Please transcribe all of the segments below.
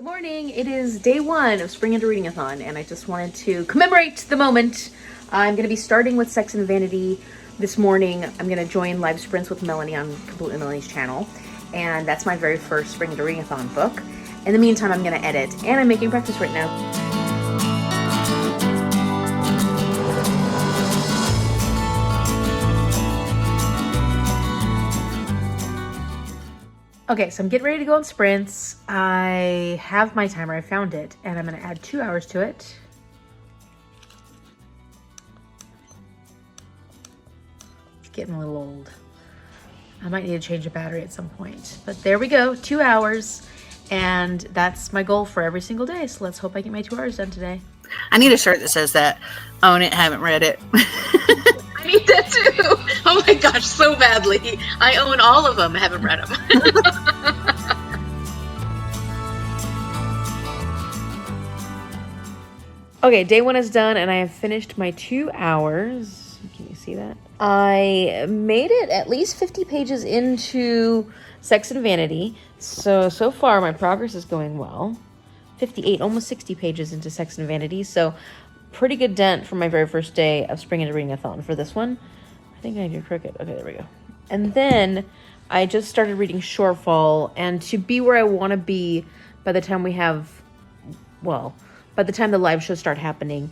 Morning. It is day one of Spring-Into-Reading-Athon, and I just wanted to commemorate the moment. I'm going to be starting with Sex and Vanity this morning. I'm going to join live sprints with Melanie on Completely Melanie's channel, and that's my very first Spring-Into-Reading-Athon book. In the meantime, I'm going to edit, and I'm making breakfast right now. Okay, so I'm getting ready to go on sprints. I have my timer, I found it, and I'm gonna add 2 hours to it. It's getting a little old. I might need to change the battery at some point, but there we go, 2 hours. And that's my goal for every single day. So let's hope I get my 2 hours done today. I need a shirt that says that. Own it, haven't read it. I need that too. Oh my gosh, so badly. I own all of them, haven't read them. Okay, day one is done and I have finished my 2 hours. Can you see that? I made it at least 50 pages into Sex and Vanity. So far my progress is going well. 58, almost 60 pages into Sex and Vanity. So pretty good dent for my very first day of Spring-Into-Reading-Athon for this one. I think I did crooked. Okay, there we go. And then I just started reading Shorefall, and to be where I want to be by the time we have, well, by the time the live shows start happening,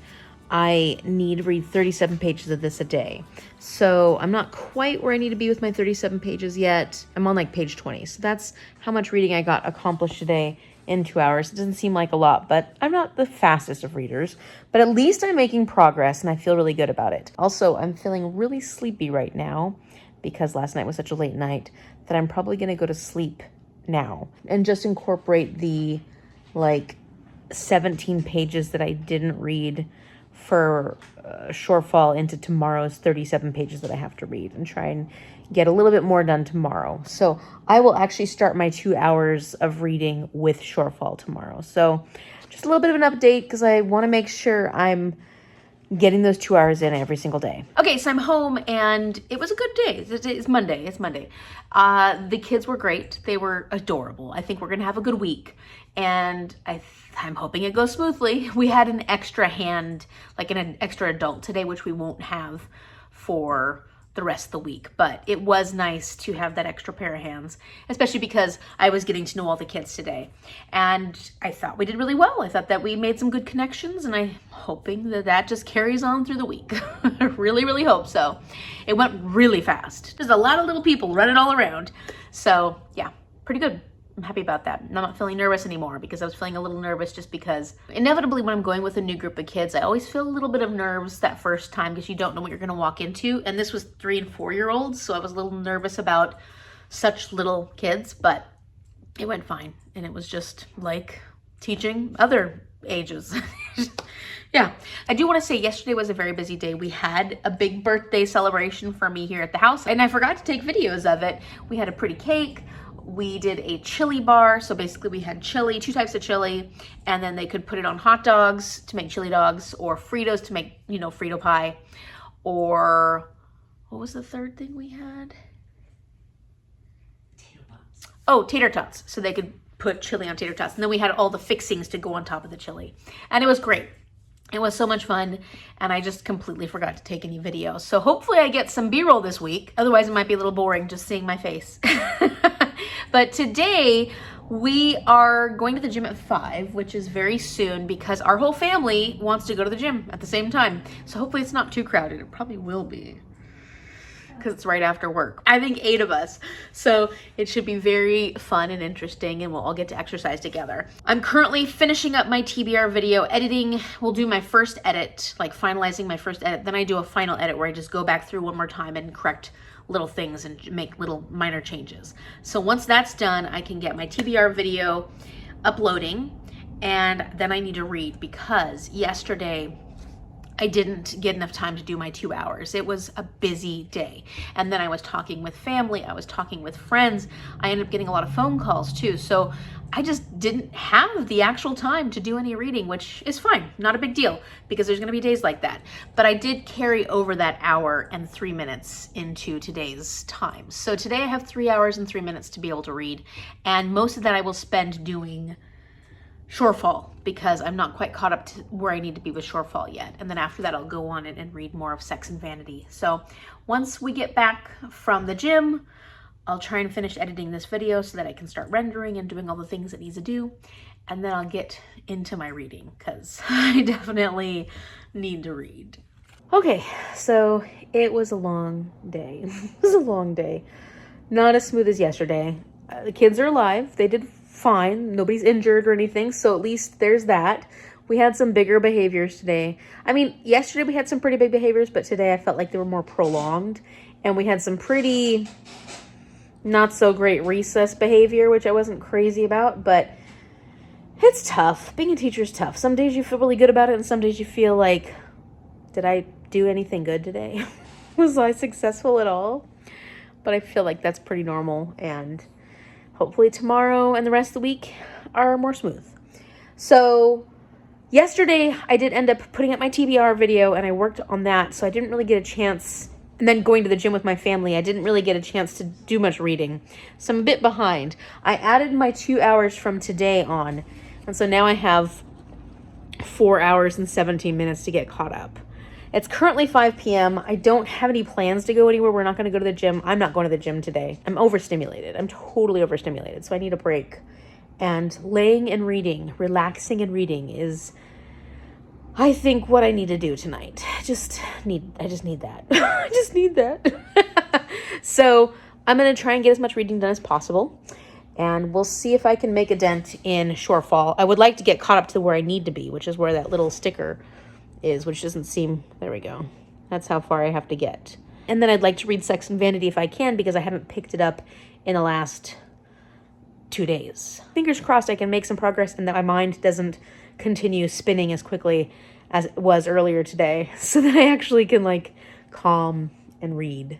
I need to read 37 pages of this a day. So I'm not quite where I need to be with my 37 pages yet. I'm on like page 20. So that's how much reading I got accomplished today in 2 hours. It doesn't seem like a lot, but I'm not the fastest of readers, but at least I'm making progress and I feel really good about it. Also, I'm feeling really sleepy right now because last night was such a late night that I'm probably going to go to sleep now and just incorporate the like 17 pages that I didn't read for Shorefall into tomorrow's 37 pages that I have to read and try and get a little bit more done tomorrow. So I will actually start my 2 hours of reading with Shorefall tomorrow. So just a little bit of an update because I want to make sure I'm getting those 2 hours in every single day. Okay, so I'm home and it was a good day. It's Monday. The kids were great. They were adorable. I think we're going to have a good week. And I'm hoping it goes smoothly. We had an extra hand, like an extra adult today, which we won't have for the rest of the week. But it was nice to have that extra pair of hands, especially because I was getting to know all the kids today. And I thought we did really well. I thought that we made some good connections, and I'm hoping that that just carries on through the week. I really, really hope so. It went really fast. There's a lot of little people running all around. So yeah, pretty good. I'm happy about that. I'm not feeling nervous anymore because I was feeling a little nervous just because inevitably when I'm going with a new group of kids, I always feel a little bit of nerves that first time because you don't know what you're going to walk into. And this was 3 and 4 year olds. So I was a little nervous about such little kids, but it went fine. And it was just like teaching other ages. Yeah, I do want to say yesterday was a very busy day. We had a big birthday celebration for me here at the house and I forgot to take videos of it. We had a pretty cake. We did a chili bar. So basically we had chili, 2 types of chili, and then they could put it on hot dogs to make chili dogs or Fritos to make, you know, Frito pie, or what was the third thing we had? Tater tots. Oh, tater tots. So they could put chili on tater tots. And then we had all the fixings to go on top of the chili. And it was great. It was so much fun, and I just completely forgot to take any videos. So hopefully I get some B-roll this week. Otherwise it might be a little boring just seeing my face. But today we are going to the gym at 5, which is very soon because our whole family wants to go to the gym at the same time. So hopefully it's not too crowded. It probably will be because it's right after work. I think 8 of us. So it should be very fun and interesting and we'll all get to exercise together. I'm currently finishing up my TBR video editing. We'll do my first edit, like finalizing my first edit. Then I do a final edit where I just go back through one more time and correct little things and make little minor changes. So once that's done, I can get my TBR video uploading, and then I need to read because yesterday I didn't get enough time to do my 2 hours. It was a busy day. And then I was talking with family, I was talking with friends. I ended up getting a lot of phone calls too. So I just didn't have the actual time to do any reading, which is fine, not a big deal, because there's gonna be days like that. But I did carry over that hour and 3 minutes into today's time. So today I have 3 hours and 3 minutes to be able to read. And most of that I will spend doing Shorefall, because I'm not quite caught up to where I need to be with Shorefall yet. And then after that, I'll go on and read more of Sex and Vanity. So once we get back from the gym, I'll try and finish editing this video so that I can start rendering and doing all the things it needs to do. And then I'll get into my reading, because I definitely need to read. Okay, so it was a long day. It was a long day. Not as smooth as yesterday. The kids are alive. They did fine. Nobody's injured or anything, so at least there's that. We had some bigger behaviors today. I mean, yesterday we had some pretty big behaviors, but today I felt like they were more prolonged. And we had some pretty not so great recess behavior, which I wasn't crazy about, but it's tough. Being a teacher is tough. Some days you feel really good about it, and some days you feel like, did I do anything good today? Was I successful at all? But I feel like that's pretty normal, and hopefully tomorrow and the rest of the week are more smooth. So yesterday I did end up putting up my TBR video, and I worked on that, so I didn't really get a chance. And then going to the gym with my family, I didn't really get a chance to do much reading. So I'm a bit behind. I added my 2 hours from today on, and so now I have 4 hours and 17 minutes to get caught up. It's currently 5 p.m. I don't have any plans to go anywhere. We're not going to go to the gym. I'm not going to the gym today. I'm overstimulated. I'm totally overstimulated, so I need a break. And laying and reading, relaxing and reading is, I think, what I need to do tonight. I just need that. I just need that. So I'm going to try and get as much reading done as possible. And we'll see if I can make a dent in Shorefall. I would like to get caught up to where I need to be, which is where that little sticker is, which doesn't seem... There we go. That's how far I have to get. And then I'd like to read Sex and Vanity if I can, because I haven't picked it up in the last 2 days. Fingers crossed I can make some progress and that my mind doesn't continue spinning as quickly as it was earlier today, so that I actually can, like, calm and read.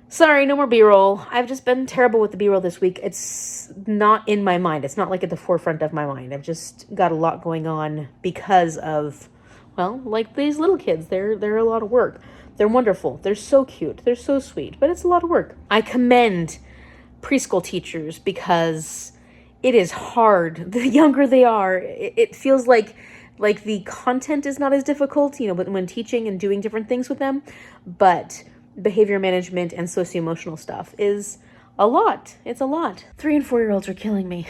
Sorry, no more B-roll. I've just been terrible with the B-roll this week. It's not in my mind. It's not, like, at the forefront of my mind. I've just got a lot going on because of, well, like these little kids. They're a lot of work. They're wonderful. They're so cute. They're so sweet, but it's a lot of work. I commend preschool teachers because it is hard. The younger they are, it feels like the content is not as difficult, you know, when teaching and doing different things with them, but behavior management and socio-emotional stuff is a lot. It's a lot. 3 and 4-year-olds are killing me.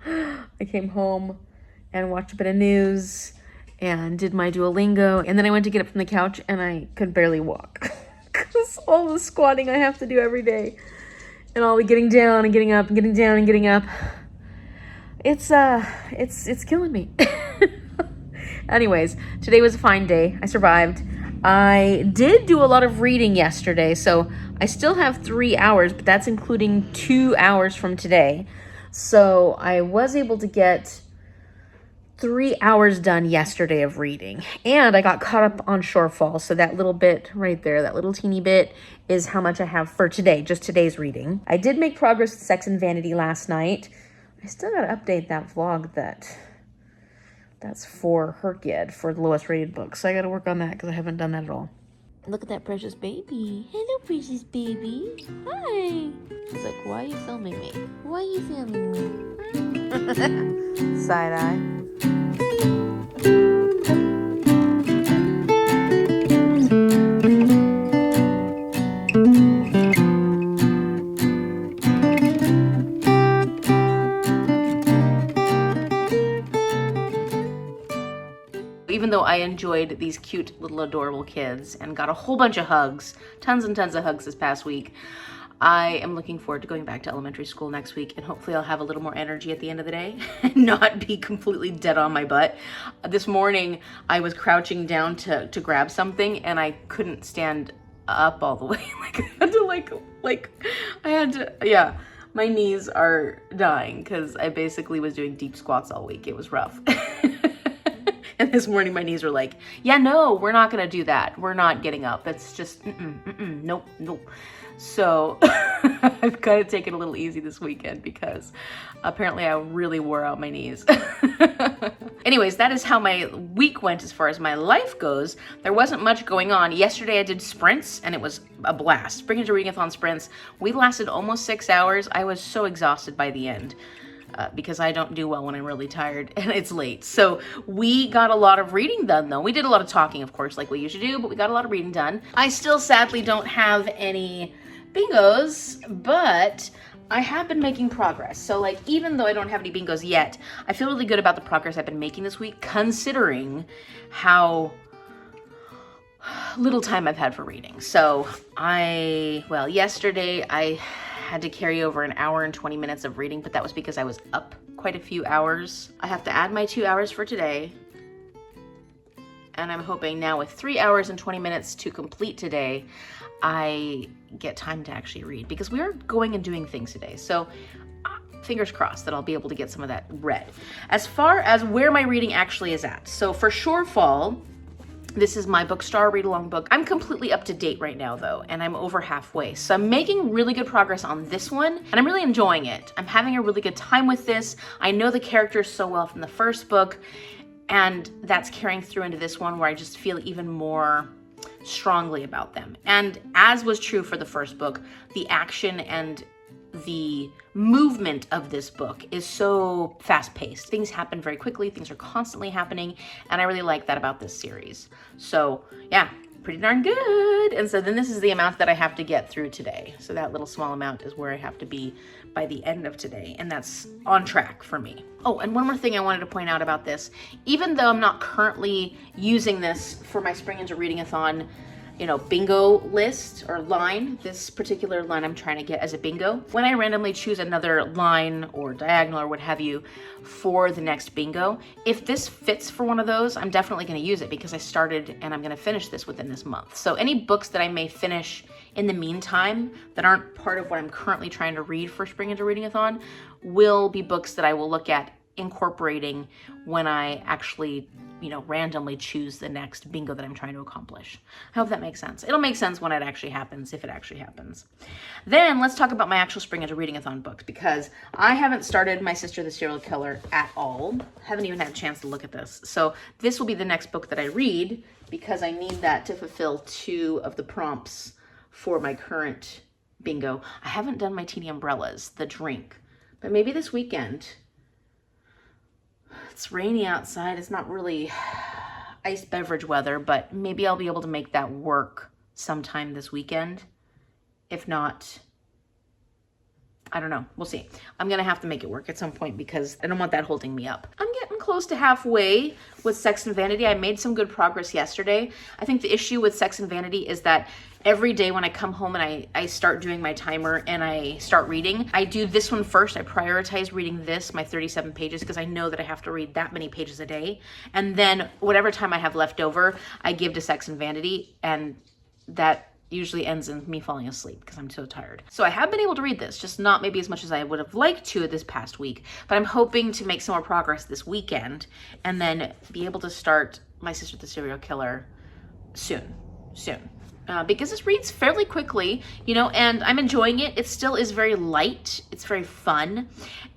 I came home and watched a bit of news and did my Duolingo, and then I went to get up from the couch and I could barely walk because all the squatting I have to do every day and all the getting down and getting up and getting down and getting up. It's killing me. Anyways, today was a fine day. I survived. I did do a lot of reading yesterday, so I still have 3 hours, but that's including 2 hours from today. So I was able to get 3 hours done yesterday of reading, and I got caught up on Shorefall. So that little bit right there, that little teeny bit, is how much I have for today, just today's reading. I did make progress with Sex and Vanity last night. I still gotta update that vlog that's for Herkyed, for the lowest rated book. So I gotta work on that because I haven't done that at all. Look at that precious baby. Hello, precious baby. Hi. He's like, why are you filming me? Why are you filming me? Side eye. Even though I enjoyed these cute little adorable kids and got a whole bunch of hugs, tons and tons of hugs this past week, I am looking forward to going back to elementary school next week, and hopefully I'll have a little more energy at the end of the day and not be completely dead on my butt. This morning I was crouching down to grab something and I couldn't stand up all the way. Yeah, my knees are dying because I basically was doing deep squats all week. It was rough. And this morning my knees were like, yeah, no, we're not gonna do that. We're not getting up. It's just, nope. So I've got to take it a little easy this weekend because apparently I really wore out my knees. Anyways, that is how my week went as far as my life goes. There wasn't much going on. Yesterday I did sprints and it was a blast. Spring-Into-Reading-Athon sprints. We lasted almost 6 hours. I was so exhausted by the end. because I don't do well when I'm really tired and it's late. So we got a lot of reading done though. We did a lot of talking, of course, like we usually do, but we got a lot of reading done. I still sadly don't have any bingos, but I have been making progress. So like, even though I don't have any bingos yet, I feel really good about the progress I've been making this week, considering how little time I've had for reading. So yesterday I had to carry over an hour and 20 minutes of reading, but that was because I was up quite a few hours. I have to add my 2 hours for today. And I'm hoping now with 3 hours and 20 minutes to complete today, I get time to actually read, because we are going and doing things today. So fingers crossed that I'll be able to get some of that read. As far as where my reading actually is at. So for Shorefall, this is my Bookstar read-along book. I'm completely up to date right now though, and I'm over halfway. So I'm making really good progress on this one, and I'm really enjoying it. I'm having a really good time with this. I know the characters so well from the first book, and that's carrying through into this one where I just feel even more strongly about them. And as was true for the first book, the action and the movement of this book is so fast-paced. Things happen very quickly, things are constantly happening, and I really like that about this series. So yeah, pretty darn good. And so then this is the amount that I have to get through today. So that little small amount is where I have to be by the end of today, and that's on track for me. Oh, and one more thing I wanted to point out about this. Even though I'm not currently using this for my Spring-Into-Reading-Athon, bingo list or line, this particular line I'm trying to get as a bingo. When I randomly choose another line or diagonal or what have you for the next bingo, if this fits for one of those, I'm definitely going to use it because I started and I'm going to finish this within this month. So any books that I may finish in the meantime that aren't part of what I'm currently trying to read for Spring-Into-Reading-Athon will be books that I will look at incorporating when I actually randomly choose the next bingo that I'm trying to accomplish. I hope that makes sense. It'll make sense when it actually happens, if it actually happens. Then let's talk about my actual Spring-Into-Reading-Athon books, because I haven't started My Sister the Serial Killer at all. Haven't even had a chance to look at this. So this will be the next book that I read, because I need that to fulfill 2 of the prompts for my current bingo. I haven't done my Teeny Umbrellas, the drink, but maybe this weekend. It's rainy outside. It's not really iced beverage weather, but maybe I'll be able to make that work sometime this weekend. If not, I don't know. We'll see. I'm going to have to make it work at some point because I don't want that holding me up. I'm getting close to halfway with Sex and Vanity. I made some good progress yesterday. I think the issue with Sex and Vanity is that every day when I come home and I start doing my timer and I start reading, I do this one first. I prioritize reading this, my 37 pages, because I know that I have to read that many pages a day. And then whatever time I have left over, I give to Sex and Vanity, and that usually ends in me falling asleep because I'm so tired. So I have been able to read this, just not maybe as much as I would have liked to this past week, but I'm hoping to make some more progress this weekend and then be able to start My Sister the Serial Killer soon. Because this reads fairly quickly, and I'm enjoying it. It still is very light. It's very fun,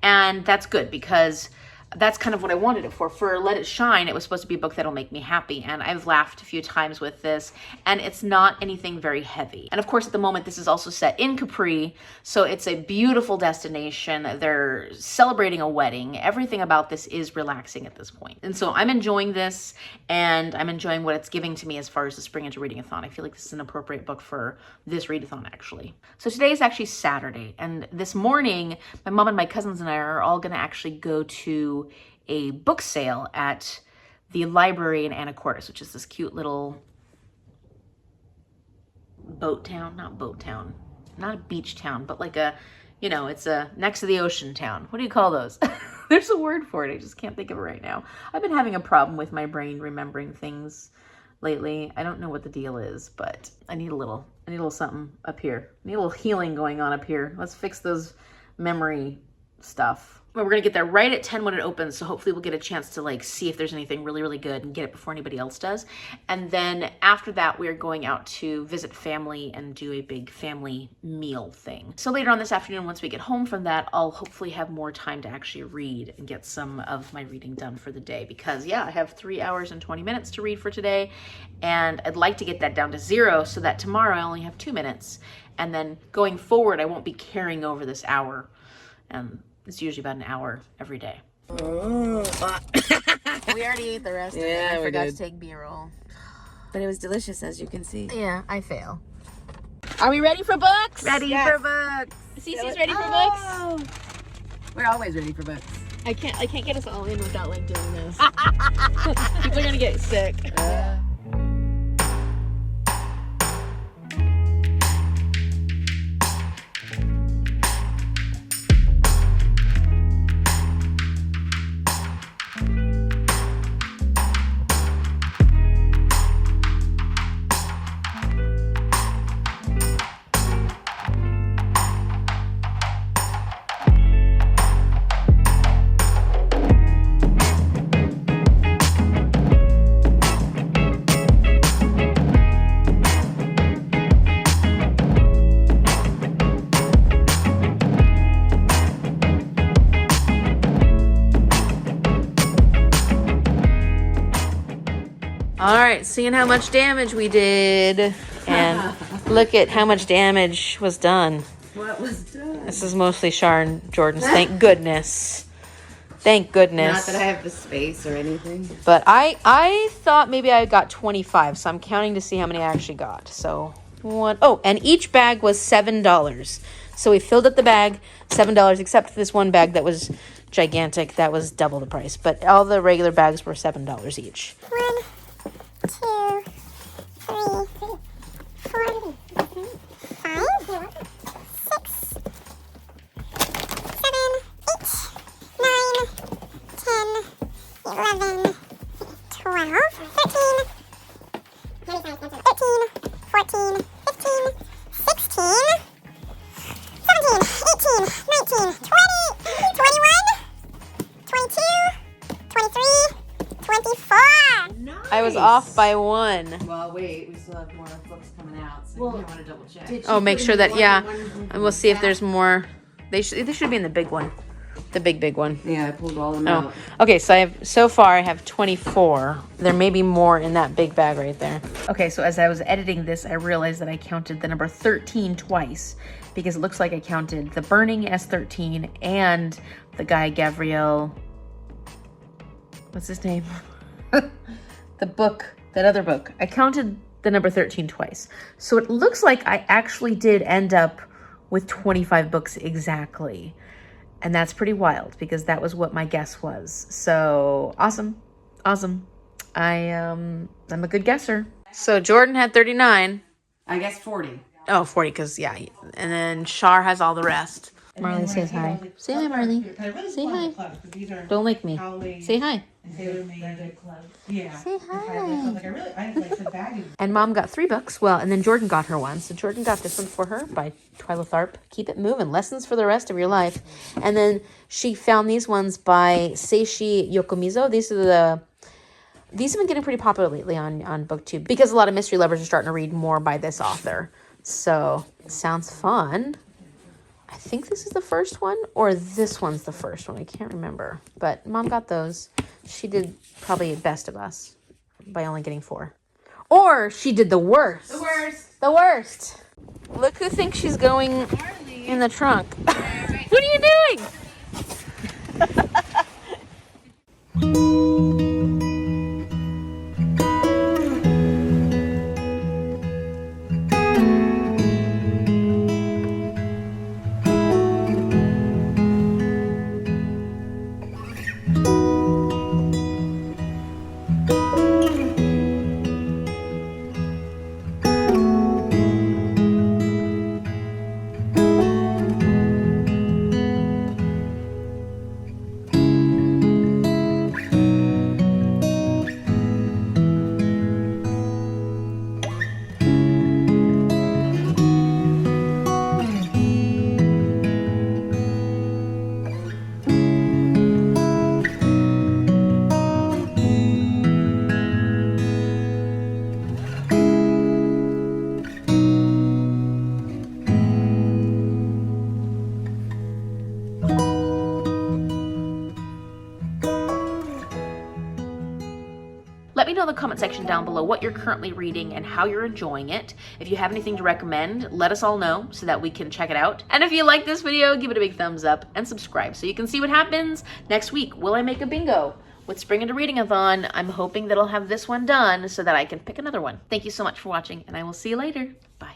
and that's good because that's kind of what I wanted it for. For Let It Shine, it was supposed to be a book that'll make me happy, and I've laughed a few times with this, and it's not anything very heavy. And of course, at the moment, this is also set in Capri, so it's a beautiful destination. They're celebrating a wedding. Everything about this is relaxing at this point. And so I'm enjoying this, and I'm enjoying what it's giving to me as far as the Spring-Into-Reading-Athon. I feel like this is an appropriate book for this readathon, actually. So today is actually Saturday, and this morning, my mom and my cousins and I are all gonna actually go to a book sale at the library in Anacortes, which is this cute little boat town, not a beach town, but like a, it's a next to the ocean town. What do you call those? There's a word for it. I just can't think of it right now. I've been having a problem with my brain remembering things lately. I don't know what the deal is, but I need a little something up here. I need a little healing going on up here. Let's fix those memory stuff. We're going to get there right at 10 when it opens, so hopefully we'll get a chance to see if there's anything really, really good and get it before anybody else does. And then after that, we're going out to visit family and do a big family meal thing. So later on this afternoon, once we get home from that, I'll hopefully have more time to actually read and get some of my reading done for the day because, yeah, I have 3 hours and 20 minutes to read for today, and I'd like to get that down to 0 so that tomorrow I only have 2 minutes. And then going forward, I won't be carrying over this hour. And It's usually about an hour every day. Oh. We already ate the rest of it. Yeah, I we forgot did. to take B-roll. But it was delicious, as you can see. Yeah, I fail. Are we ready for books? Ready for books. Cece's ready for books? Oh. We're always ready for books. I can't get us all in without like doing this. People are gonna get sick. All right, seeing how much damage we did, and look at how much damage was done. What was done? This is mostly Shar and Jordan's. Thank goodness. Thank goodness. Not that I have the space or anything. But I thought maybe I got 25, so I'm counting to see how many I actually got. So one, oh, and each bag was $7. So we filled up the bag, $7, except for this one bag that was gigantic. That was double the price. But all the regular bags were $7 each. 1, 2, 3, 4, 5, 6, 7, 8, 9, 10, 11, 12, 13, 14, 15, 16, 17, 18, 19, 20, 21, 22, 23, 24. I was off by one. Well, wait, we still have more books coming out, so you might want to double check. Oh, make sure that, yeah. And we'll see if there's more. They should be in the big one. The big one. Yeah, I pulled all of them Oh, out. okay. So far I have 24. There may be more in that big bag right there. Okay, so as I was editing this, I realized that I counted the number 13 twice because it looks like I counted the Burning as 13 and the guy Gabriel. What's his name? The book, that other book. I counted the number 13 twice. So it looks like I actually did end up with 25 books exactly. And that's pretty wild because that was what my guess was. So awesome. I'm a good guesser. So Jordan had 39. I guess 40. Oh, 40 because, yeah. And then Shar has all the rest. Marley says hi. Say hi, Marley. Say hi. Don't lick me. Say hi. Yeah. Say hi. I like the bag. And Mom got 3 books. Well, and then Jordan got her one. So Jordan got this one for her by Twyla Tharp. Keep It Moving. Lessons for the Rest of Your Life. And then she found these ones by Seishi Yokomizo. These have been getting pretty popular lately on BookTube because a lot of mystery lovers are starting to read more by this author. So sounds fun. I think this is the first one or this one's the first one. I can't remember. But Mom got those. She did probably best of us by only getting 4. Or she did the worst. The worst. Look who thinks she's going in the trunk. What are you doing? Let me know in the comment section down below what you're currently reading and how you're enjoying it. If you have anything to recommend, let us all know so that we can check it out. And if you like this video, give it a big thumbs up and subscribe so you can see what happens next week. Will I make a bingo with Spring-Into-Reading-Athon? I'm hoping that I'll have this one done so that I can pick another one. Thank you so much for watching, and I will see you later. Bye.